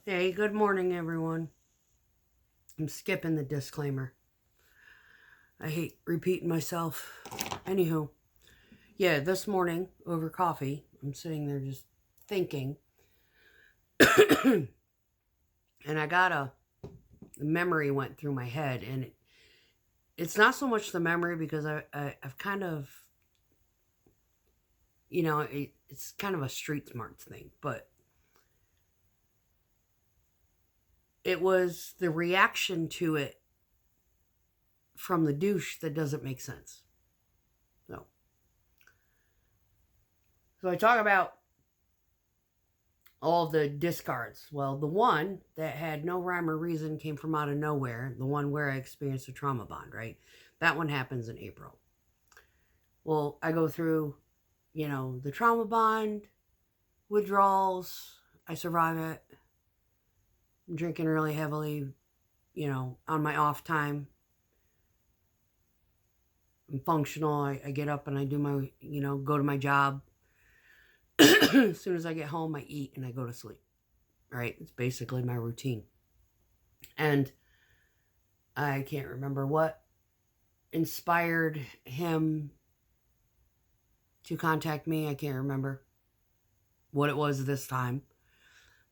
Hey, good morning, everyone. I'm skipping the disclaimer. I hate repeating myself. Anywho, yeah, this morning over coffee, I'm sitting there just thinking, and I got a memory went through my head, and it's not so much the memory because I've kind of, it's kind of a street smarts thing, but it was the reaction to it from the douche that doesn't make sense. So, so I talk about all the discards. Well, the one that had no rhyme or reason came from out of nowhere, the one where I experienced a trauma bond, right? That one happens in April. Well, I go through, the trauma bond, withdrawals, I survive it. I'm drinking really heavily, on my off time. I'm functional. I get up and I do my, go to my job. As soon as I get home, I eat and I go to sleep. Right? It's basically my routine. And I can't remember what inspired him to contact me. I can't remember what it was this time.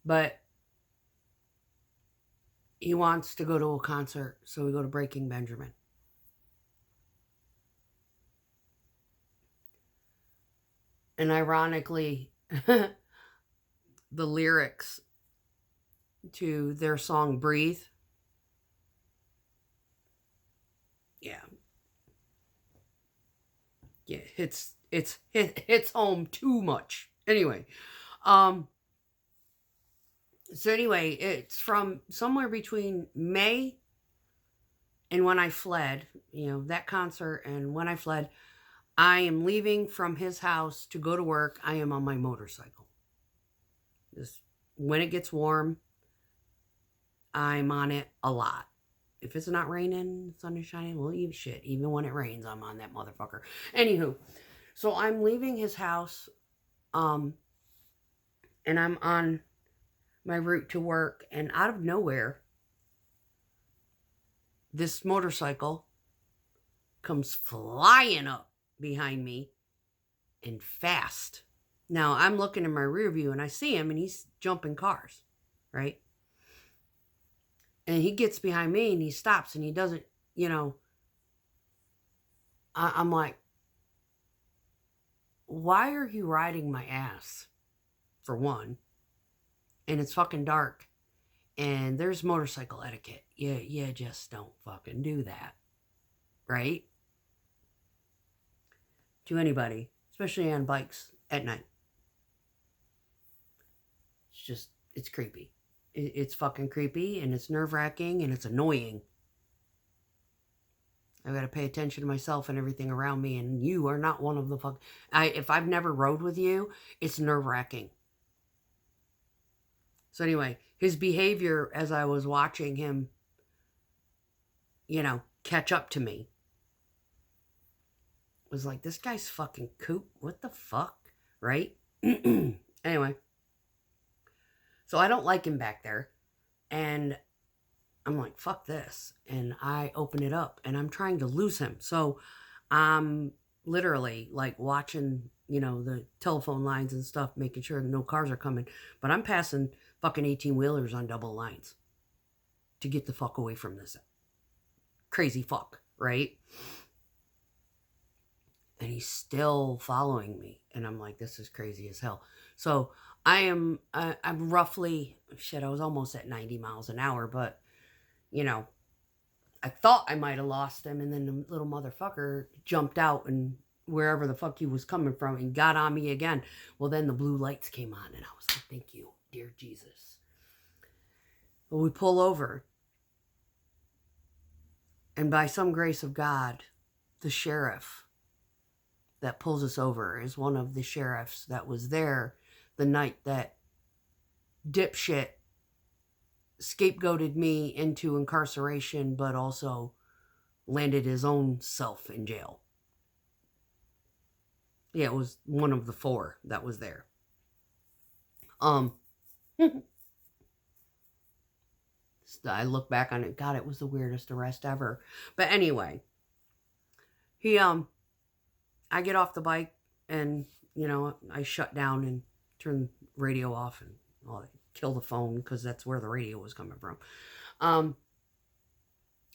But he wants to go to a concert, so we go to Breaking Benjamin. And ironically, the lyrics to their song Breathe, yeah. Yeah, hits home too much. Anyway, um so anyway, it's from somewhere between May and when I fled, that concert and when I fled, I am leaving from his house to go to work. I am on my motorcycle. Just when it gets warm, I'm on it a lot. If it's not raining, sun is shining, well, you shit. Even when it rains, I'm on that motherfucker. Anywho, so I'm leaving his house, and I'm on my route to work, and out of nowhere, this motorcycle comes flying up behind me and fast. Now I'm looking in my rear view and I see him and he's jumping cars, right? And he gets behind me and he stops and he doesn't, you know, I'm like, why are you riding my ass? For one, and it's fucking dark and there's motorcycle etiquette. You just don't fucking do that, right? To anybody, especially on bikes at night. It's creepy. It's fucking creepy and it's nerve wracking and it's annoying. I've got to pay attention to myself and everything around me, and you are not one of the fuck. If I've never rode with you, it's nerve wracking. So anyway, his behavior as I was watching him, catch up to me, was like, this guy's fucking coot. What the fuck, right? Anyway, so I don't like him back there, and I'm like, fuck this. And I open it up and I'm trying to lose him. So I'm literally like watching, the telephone lines and stuff, making sure no cars are coming. But I'm passing fucking 18 wheelers on double lines to get the fuck away from this crazy fuck, right? And he's still following me. And I'm like, this is crazy as hell. So I'm roughly, shit, I was almost at 90 miles an hour, but I thought I might have lost him, and then the little motherfucker jumped out and wherever the fuck he was coming from and got on me again. Well, then the blue lights came on, and I was like, thank you, dear Jesus. But we pull over, and by some grace of God, the sheriff that pulls us over is one of the sheriffs that was there the night that dipshit scapegoated me into incarceration, but also landed his own self in jail. Yeah, it was one of the four that was there. Um I look back on it, God, it was the weirdest arrest ever. But anyway, I get off the bike and, I shut down and turn radio off and kill the phone because that's where the radio was coming from.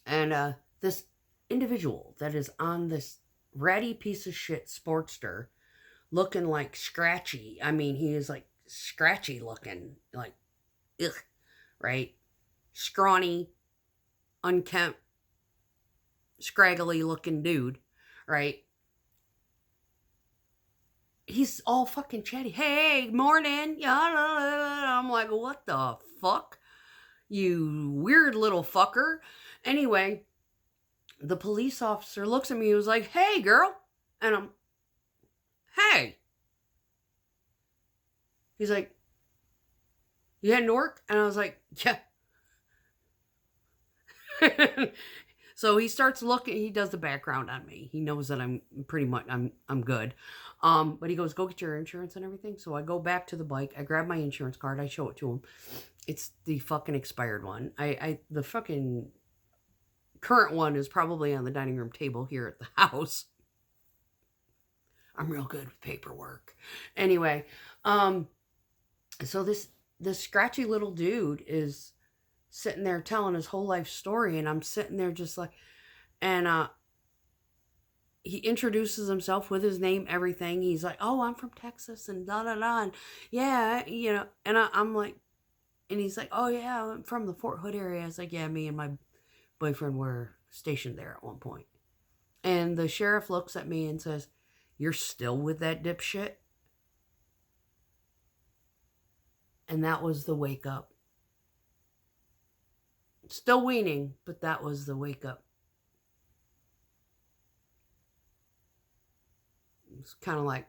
And this individual that is on this ratty piece of shit Sportster looking like Scratchy. I mean, he is like scratchy looking, like, ugh, right? Scrawny, unkempt, scraggly looking dude, right? He's all fucking chatty. Hey, morning. I'm like, what the fuck? You weird little fucker. Anyway, the police officer looks at me and was like, hey, girl. And I'm, hey. He's like, you heading to work? And I was like, yeah. So he starts looking, he does the background on me. He knows that I'm pretty much, I'm good. But he goes, go get your insurance and everything. So I go back to the bike. I grab my insurance card. I show it to him. It's the fucking expired one. The fucking current one is probably on the dining room table here at the house. I'm real good with paperwork. Anyway, so this scratchy little dude is sitting there telling his whole life story, and I'm sitting there just like, and he introduces himself with his name, everything. He's like, oh, I'm from Texas, and da da da, and yeah, and I'm like, and he's like, oh yeah, I'm from the Fort Hood area. I was like, yeah, me and my boyfriend were stationed there at one point. And the sheriff looks at me and says, you're still with that dipshit? And that was the wake up. Still weaning, but that was the wake up. It's kind of like,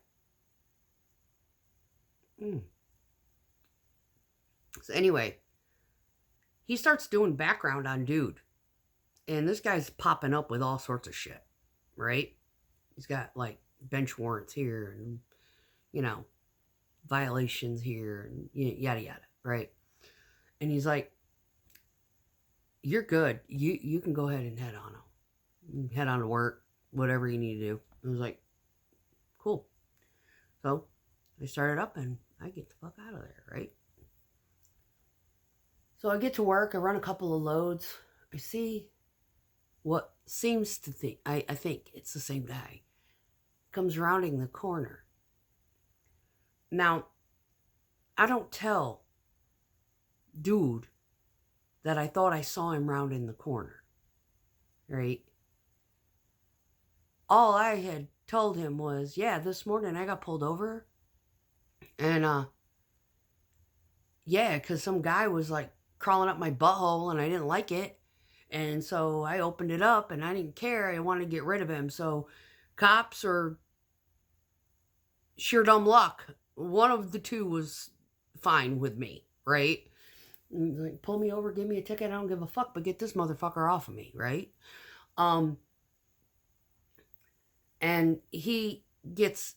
So anyway, he starts doing background on dude. And this guy's popping up with all sorts of shit, right? He's got like bench warrants here and, violations here and yada yada, right? And he's like, you're good. You can go ahead and head on home. Head on to work, whatever you need to do. I was like, cool. So I started up and I get the fuck out of there, right? So I get to work. I run a couple of loads. I see what seems to think, I think it's the same guy. Comes rounding the corner. Now, I don't tell dude that I thought I saw him rounding the corner, right? All I had told him was, yeah, this morning I got pulled over. And, yeah, because some guy was like crawling up my butthole and I didn't like it. And so I opened it up and I didn't care. I wanted to get rid of him. So cops or sheer dumb luck, one of the two was fine with me, right? Like, pull me over, give me a ticket, I don't give a fuck, but get this motherfucker off of me, right? And he gets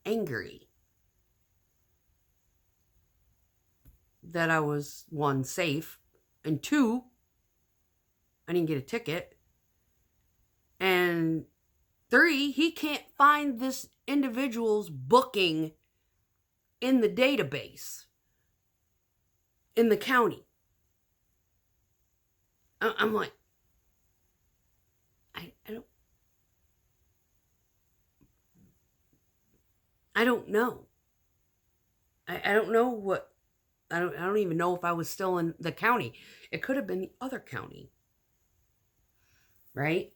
angry that I was, one, safe, and two, I didn't get a ticket, and three, he can't find this individual's booking in the database in the county. I'm like, I don't know. I don't know what, I don't even know if I was still in the county. It could have been the other county. Right?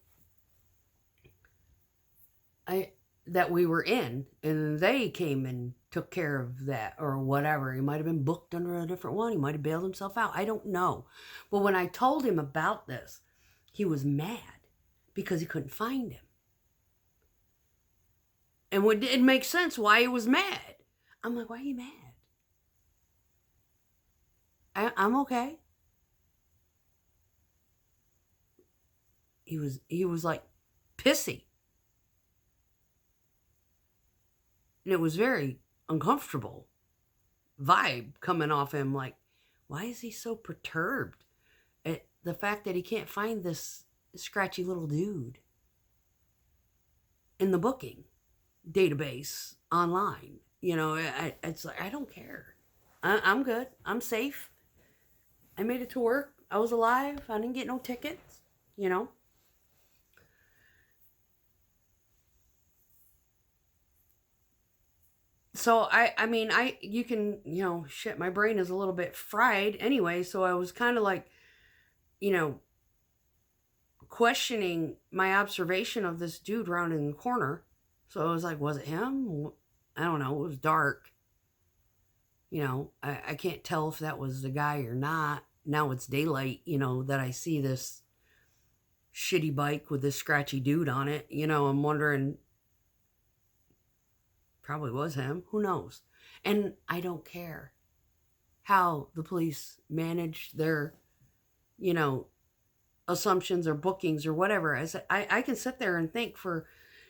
That we were in, and they came and took care of that or whatever. He might have been booked under a different one. He might have bailed himself out. I don't know. But when I told him about this, he was mad because he couldn't find him. And it makes sense why he was mad. I'm like, why are you mad? I'm okay. He was like pissy. And it was very uncomfortable vibe coming off him, like, why is he so perturbed? the fact that he can't find this scratchy little dude in the booking database online. It's like, I don't care. I'm good. I'm safe. I made it to work. I was alive. I didn't get no tickets, you know. So you can, shit, my brain is a little bit fried anyway. So I was kind of like, you know, questioning my observation of this dude rounding the corner. So I was like, was it him? I don't know. It was dark. I can't tell if that was the guy or not. Now it's daylight, that I see this shitty bike with this scratchy dude on it. I'm wondering, probably was him. Who knows? And I don't care how the police manage their, assumptions or bookings or whatever. I can sit there and think for,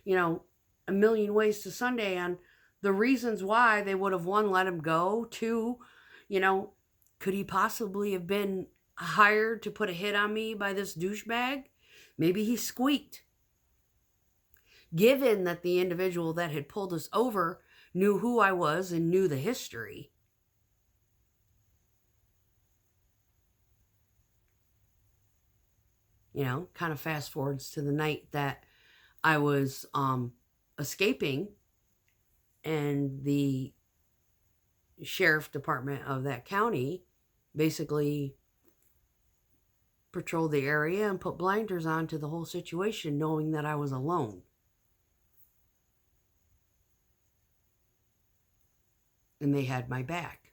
a million ways to Sunday on the reasons why they would have, one, let him go. Two, could he possibly have been hired to put a hit on me by this douchebag? Maybe he squeaked. Given that the individual that had pulled us over knew who I was and knew the history. Kind of fast forwards to the night that I was escaping, and the sheriff department of that county basically patrolled the area and put blinders on to the whole situation, knowing that I was alone. And they had my back.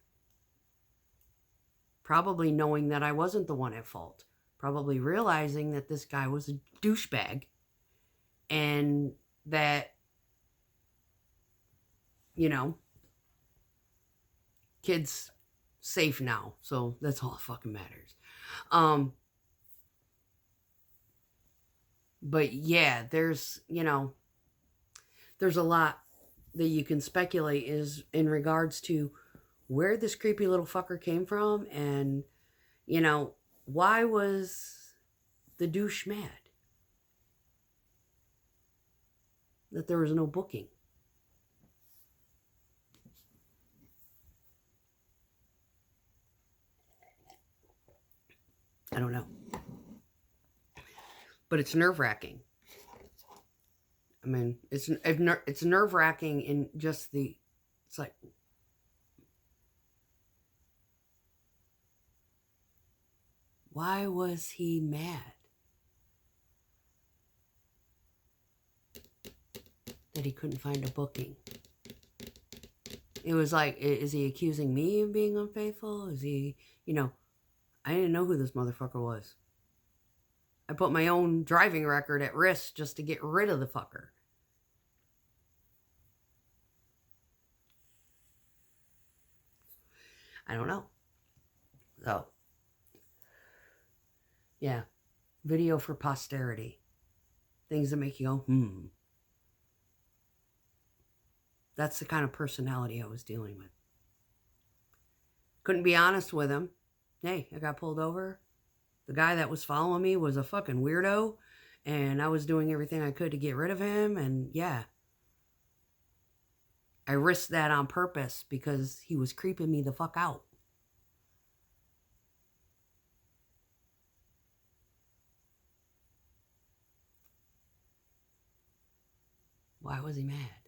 Probably knowing that I wasn't the one at fault. Probably realizing that this guy was a douchebag. And that, kid's safe now. So that's all that fucking matters. But yeah, there's a lot that you can speculate is in regards to where this creepy little fucker came from, and why was the douche mad that there was no booking. I don't know, but it's nerve-wracking. I mean, it's nerve-wracking in just it's like, why was he mad that he couldn't find a booking? It was like, is he accusing me of being unfaithful? Is he, I didn't know who this motherfucker was. I put my own driving record at risk just to get rid of the fucker. I don't know. So, yeah. Video for posterity. Things that make you go, That's the kind of personality I was dealing with. Couldn't be honest with him. Hey, I got pulled over. The guy that was following me was a fucking weirdo, and I was doing everything I could to get rid of him, and yeah. I risked that on purpose because he was creeping me the fuck out. Why was he mad?